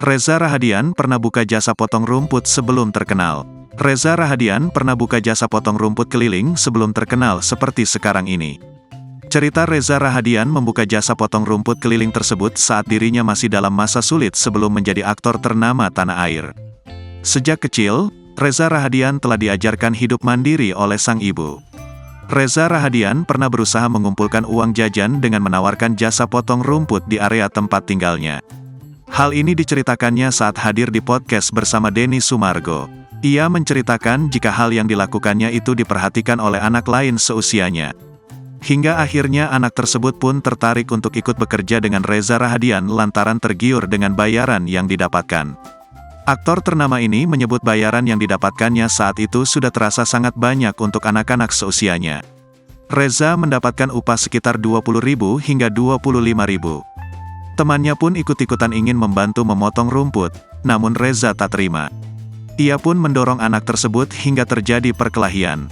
Reza Rahadian pernah buka jasa potong rumput sebelum terkenal. Reza Rahadian pernah buka jasa potong rumput keliling sebelum terkenal seperti sekarang ini. Cerita Reza Rahadian membuka jasa potong rumput keliling tersebut saat dirinya masih dalam masa sulit sebelum menjadi aktor ternama tanah air. Sejak kecil, Reza Rahadian telah diajarkan hidup mandiri oleh sang ibu. Reza Rahadian pernah berusaha mengumpulkan uang jajan dengan menawarkan jasa potong rumput di area tempat tinggalnya. Hal ini diceritakannya saat hadir di podcast bersama Denny Sumargo. Ia menceritakan jika hal yang dilakukannya itu diperhatikan oleh anak lain seusianya. Hingga akhirnya anak tersebut pun tertarik untuk ikut bekerja dengan Reza Rahadian lantaran tergiur dengan bayaran yang didapatkan. Aktor ternama ini menyebut bayaran yang didapatkannya saat itu sudah terasa sangat banyak untuk anak-anak seusianya. Reza mendapatkan upah sekitar 20.000 hingga 25.000. Temannya pun ikut-ikutan ingin membantu memotong rumput, namun Reza tak terima. Ia pun mendorong anak tersebut hingga terjadi perkelahian.